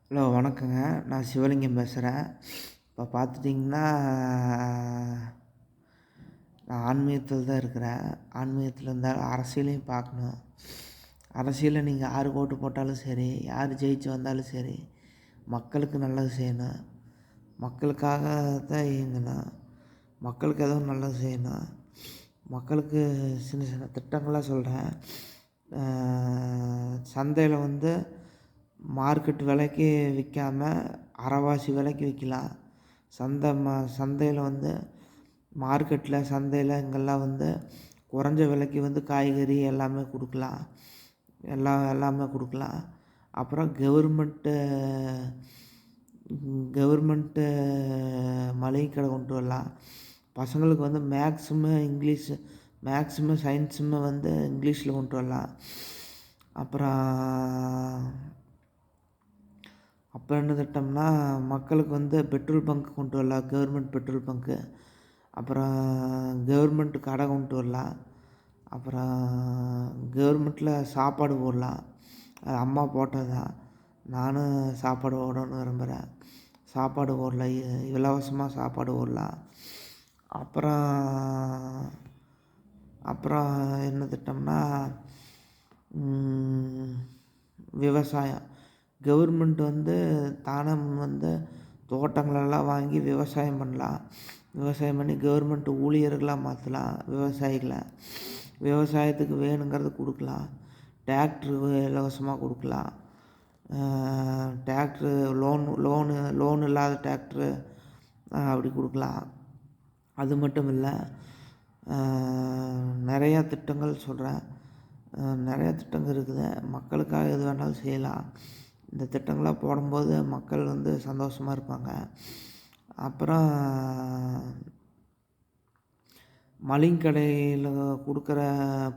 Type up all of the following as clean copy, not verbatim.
Hello வணக்கங்க. நான் சிவலிங்கம் பேசுகிறேன். இப்போ பார்த்துட்டிங்கன்னா, நான் ஆன்மீகத்தில் தான் இருக்கிறேன். ஆன்மீகத்தில் இருந்தாலும் அரசியலையும் பார்க்கணும். அரசியலில் நீங்கள் யாருக்கு ஓட்டு போட்டாலும் சரி, யார் ஜெயிச்சு வந்தாலும் சரி, மக்களுக்கு நல்லது செய்யணும். மக்களுக்காக தான் இயங்கணும். மக்களுக்கு எதுவும் நல்லது செய்யணும். மக்களுக்கு சின்ன சின்ன திட்டங்களாக சொல்கிறேன். சந்தையில் மார்க்கெட் விலைக்கு விற்காம அரைவாசி விலைக்கு விற்கலாம். சந்தையில் மார்க்கெட்டில் சந்தையில் இங்கெல்லாம் குறைஞ்ச விலைக்கு காய்கறி எல்லாமே கொடுக்கலாம். எல்லாமே கொடுக்கலாம். அப்புறம் கவர்மெண்ட்டு மளிகை கடை கொண்டு வரலாம். பசங்களுக்கு மேக்ஸுமு சயின்ஸுமே இங்கிலீஷில் கொண்டு வரலாம். அப்புறம் என்ன திட்டம்னா, மக்களுக்கு பெட்ரோல் பங்க் கொண்டு வரலாம். Government petrol bunk. அப்புறம் கவர்மெண்ட் கடை கொண்டு வரலாம். அப்புறம் கவர்மெண்ட்டில் சாப்பாடு போடலாம். அது அம்மா போட்டது தான். நானும் சாப்பாடு போடணும்னு விரும்புகிறேன். சாப்பாடு போடலாம். இலவசமாக சாப்பாடு போடலாம். அப்புறம் அப்புறம் என்ன திட்டம்னா, விவசாயம். கவர்மெண்ட் தானே தோட்டங்களெல்லாம் வாங்கி விவசாயம் பண்ணலாம். விவசாயம் பண்ணி கவர்மெண்ட் ஊழியர்களாக மாற்றலாம் விவசாயிகளை. விவசாயத்துக்கு வேணுங்கிறத கொடுக்கலாம். டிராக்ட்ரு இலவசமாக கொடுக்கலாம். டிராக்ட்ரு லோன் இல்லாத டிராக்ட்ரு அப்படி கொடுக்கலாம். அது மட்டும் இல்லை, நிறையா திட்டங்கள் சொல்கிறேன். நிறையா திட்டங்கள் இருக்குது. மக்களுக்காக எது வேணாலும் செய்யலாம். இந்த திட்டங்களாக போடும்போது மக்கள் சந்தோஷமாக இருப்பாங்க. அப்புறம் மளிகை கடையில் கொடுக்குற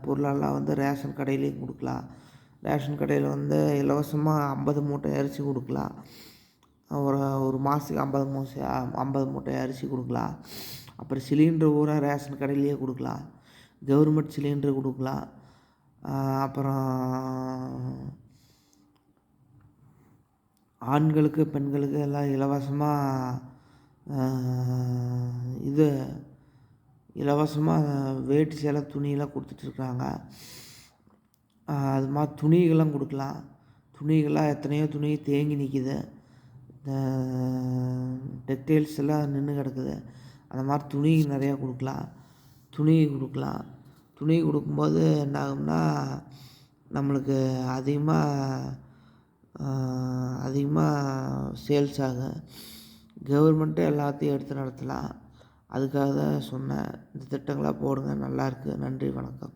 பொருளெல்லாம் ரேஷன் கடையிலையும் கொடுக்கலாம். ரேஷன் கடையில் இலவசமாக 50 மூட்டை அரிசி கொடுக்கலாம். ஒரு மாதத்துக்கு 50 மூட்டை அரிசி கொடுக்கலாம். அப்புறம் சிலிண்டர் பூரா ரேஷன் கடையிலேயே கொடுக்கலாம். கவர்மெண்ட் சிலிண்டர் கொடுக்கலாம். அப்புறம் ஆண்களுக்கு பெண்களுக்கு எல்லாம் இலவசமாக வேட்டி சேலை துணியெல்லாம் கொடுத்துட்ருக்காங்க. அது மாதிரி துணிகள்லாம் கொடுக்கலாம். துணிகள்லாம் எத்தனையோ துணி தேங்கி நிற்கிது. டெக்டைல்ஸ் எல்லாம் நின்று கிடக்குது. அந்த மாதிரி துணி நிறையா கொடுக்கலாம். துணி கொடுக்கும்போது என்ன ஆகும்னா, நம்மளுக்கு அதிகமாக சேல்ஸ் ஆகும். கவர்மெண்ட்டு எல்லாத்தையும் எடுத்து நடத்தலாம். அதுக்காக தான் சொன்னேன். இந்த திட்டங்களாக போடுங்க, நல்லாயிருக்கு. நன்றி, வணக்கம்.